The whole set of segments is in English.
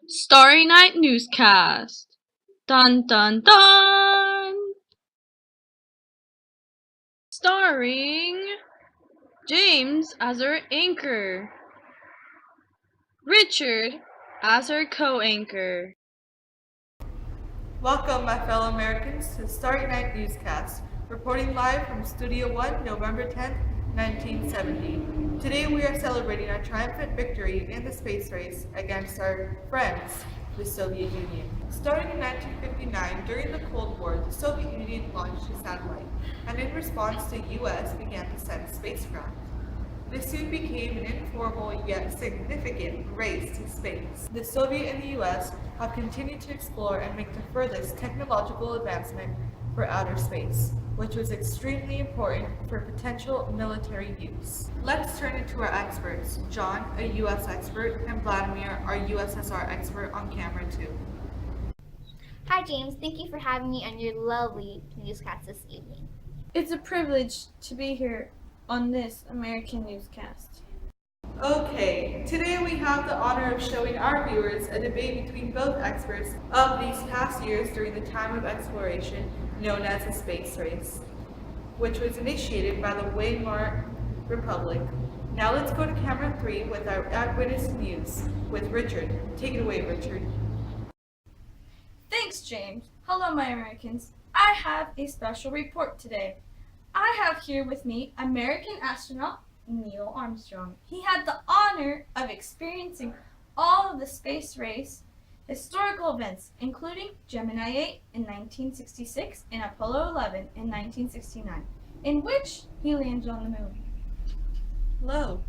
Starry Night Newscast. Dun dun dun! Starring James as our anchor, Richard as our co-anchor. Welcome, my fellow Americans, to the Starry Night Newscast, reporting live from Studio 1, November 10th, 1970. Today we are celebrating our triumphant victory in the space race against our friends, the Soviet Union. Starting in 1959, during the Cold War, the Soviet Union launched a satellite, and in response, the U.S. began to send spacecraft. This soon became an informal yet significant race to space. The Soviet and the US have continued to explore and make the furthest technological advancement for outer space, which was extremely important for potential military use. Let's turn it to our experts, John, a US expert, and Vladimir, our USSR expert on camera too. Hi James, thank you for having me on your lovely newscast this evening. It's a privilege to be here on this American newscast. Okay, today we have the honor of showing our viewers a debate between both experts of these past years during the time of exploration known as the space race, which was initiated by the Weimar Republic. Now let's go to camera 3 with our eyewitness news with Richard. Take it away, Richard. Thanks, James. Hello, my Americans. I have a special report today. I have here with me American astronaut Neil Armstrong. He had the honor of experiencing all of the space race historical events, including Gemini 8 in 1966 and Apollo 11 in 1969, in which he landed on the moon. Hello.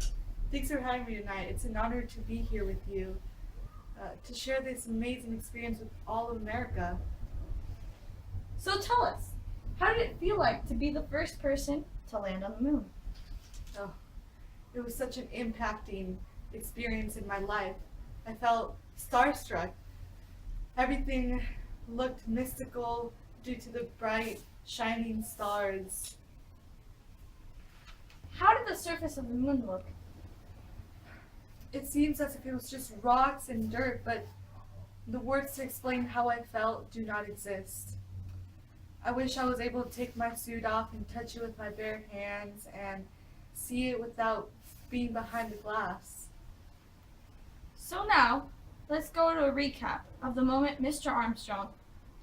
Thanks for having me tonight. It's an honor to be here with you to share this amazing experience with all of America. So tell us, how did it feel like to be the first person to land on the moon? Oh, it was such an impacting experience in my life. I felt starstruck. Everything looked mystical due to the bright, shining stars. How did the surface of the moon look? It seems as if it was just rocks and dirt, but the words to explain how I felt do not exist. I wish I was able to take my suit off and touch it with my bare hands and see it without being behind the glass. So now, let's go to a recap of the moment Mr. Armstrong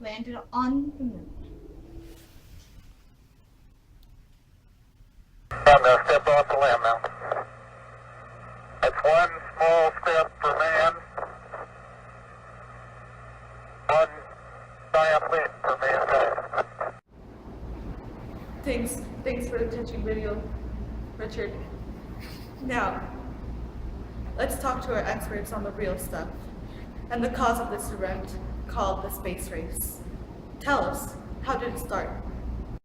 landed on the moon. I'm going to step off the limb now. That's one small step for man, one giant leap for mankind. Thanks for the touching video, Richard. Now, let's talk to our experts on the real stuff and the cause of this event called the space race. Tell us, how did it start?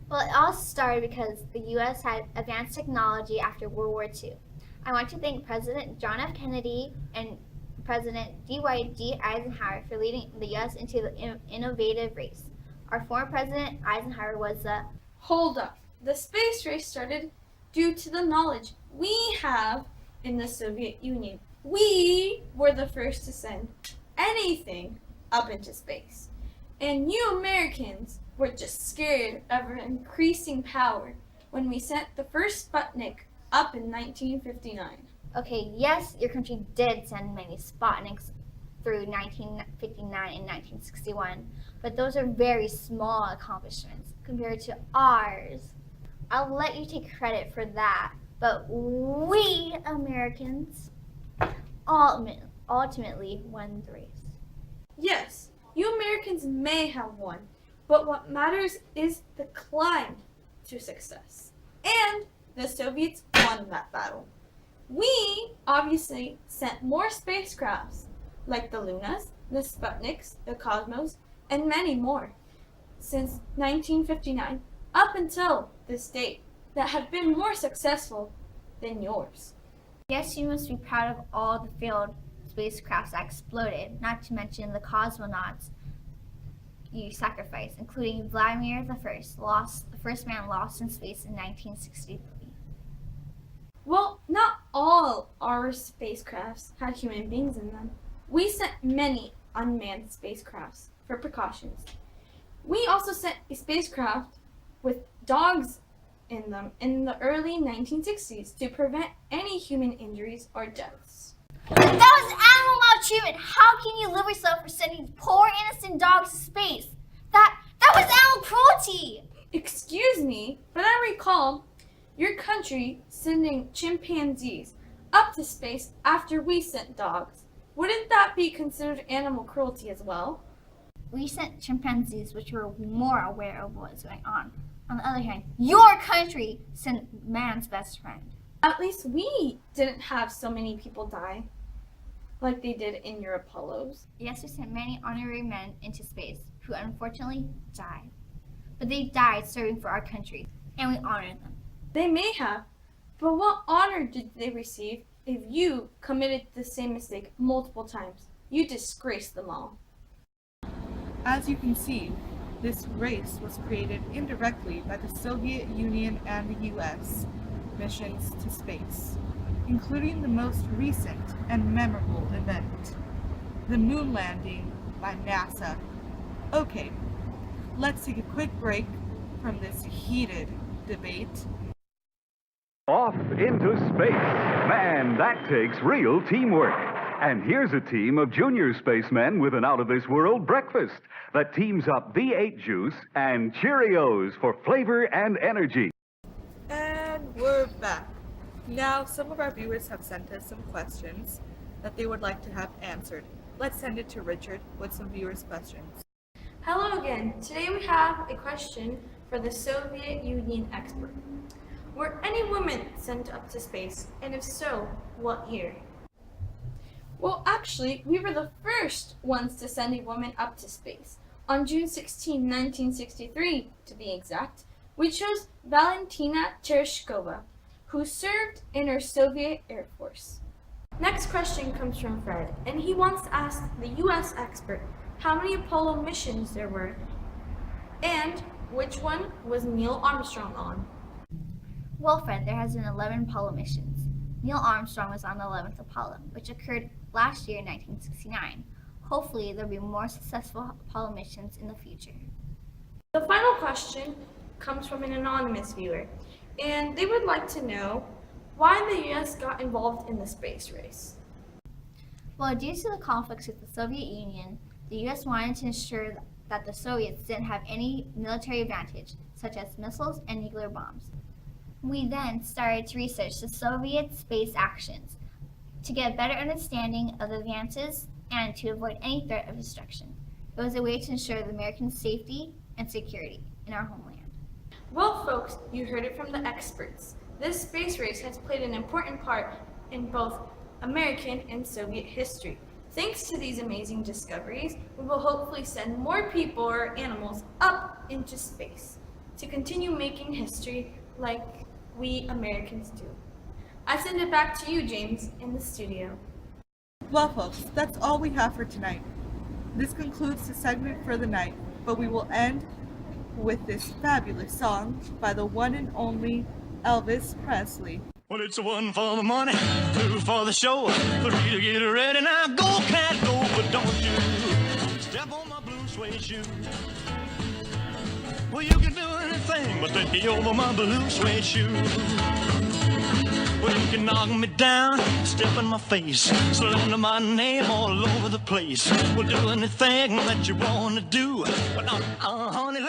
Well, it all started because the U.S. had advanced technology after World War II. I want to thank President John F. Kennedy and President D.Y.G. Eisenhower for leading the U.S. into the innovative race. Our former President Eisenhower was the Hold up. The space race started due to the knowledge we have in the Soviet Union. We were the first to send anything up into space. And you Americans were just scared of our increasing power when we sent the first Sputnik up in 1959. Okay, yes, your country did send many Sputniks through 1959 and 1961, but those are very small accomplishments compared to ours. I'll let you take credit for that, but we Americans ultimately won the race. Yes, you Americans may have won, but what matters is the climb to success. And the Soviets won that battle. We obviously sent more spacecrafts, like the Lunas, the Sputniks, the Cosmos, and many more, since 1959 up until this date, that have been more successful than yours. Yes, you must be proud of all the failed spacecrafts that exploded, not to mention the cosmonauts you sacrificed, including Vladimir the first man lost in space in 1963. Well, not all our spacecrafts had human beings in them. We sent many unmanned spacecrafts for precautions. We also sent a spacecraft with dogs in them in the early 1960s to prevent any human injuries or deaths. That was animal maltreatment. How can you live yourself for sending poor innocent dogs to space? That was animal cruelty. Excuse me, but I recall your country sending chimpanzees up to space after we sent dogs. Wouldn't that be considered animal cruelty as well? We sent chimpanzees, which were more aware of what was going on. On the other hand, your country sent man's best friend. At least we didn't have so many people die like they did in your Apollos. Yes, we sent many honorary men into space who unfortunately died. But they died serving for our country, and we honored them. They may have, but what honor did they receive if you committed the same mistake multiple times? You disgraced them all. As you can see, this race was created indirectly by the Soviet Union and the US missions to space, including the most recent and memorable event, the moon landing by NASA. Okay, let's take a quick break from this heated debate. Off into space. Man, that takes real teamwork. And here's a team of junior spacemen with an out-of-this-world breakfast that teams up V8 juice and Cheerios for flavor and energy. And we're back. Now, some of our viewers have sent us some questions that they would like to have answered. Let's send it to Richard with some viewers' questions. Hello again. Today we have a question for the Soviet Union expert. Were any women sent up to space? And if so, what year? Well, actually, we were the first ones to send a woman up to space. On June 16, 1963, to be exact, we chose Valentina Tereshkova, who served in our Soviet Air Force. Next question comes from Fred, and he wants to ask the U.S. expert how many Apollo missions there were, and which one was Neil Armstrong on. Well, Fred, there has been 11 Apollo missions. Neil Armstrong was on the 11th Apollo, which occurred last year in 1969. Hopefully, there will be more successful Apollo missions in the future. The final question comes from an anonymous viewer, and they would like to know why the U.S. got involved in the space race. Well, due to the conflicts with the Soviet Union, the U.S. wanted to ensure that the Soviets didn't have any military advantage, such as missiles and nuclear bombs. We then started to research the Soviet space actions to get a better understanding of the advances and to avoid any threat of destruction. It was a way to ensure the American safety and security in our homeland. Well, folks, you heard it from the experts. This space race has played an important part in both American and Soviet history. Thanks to these amazing discoveries, we will hopefully send more people or animals up into space to continue making history like we Americans do. I send it back to you, James, in the studio. Well, folks, that's all we have for tonight. This concludes the segment for the night, but we will end with this fabulous song by the one and only Elvis Presley. Well, it's one for the money, two for the show, three to get ready. Now go, cat, go, but don't you step on my blue suede shoe. Well, you can do anything but take me over my blue suede shoe. Well, you can knock me down, step in my face, slander my name all over the place. We'll do anything that you want to do, but honey,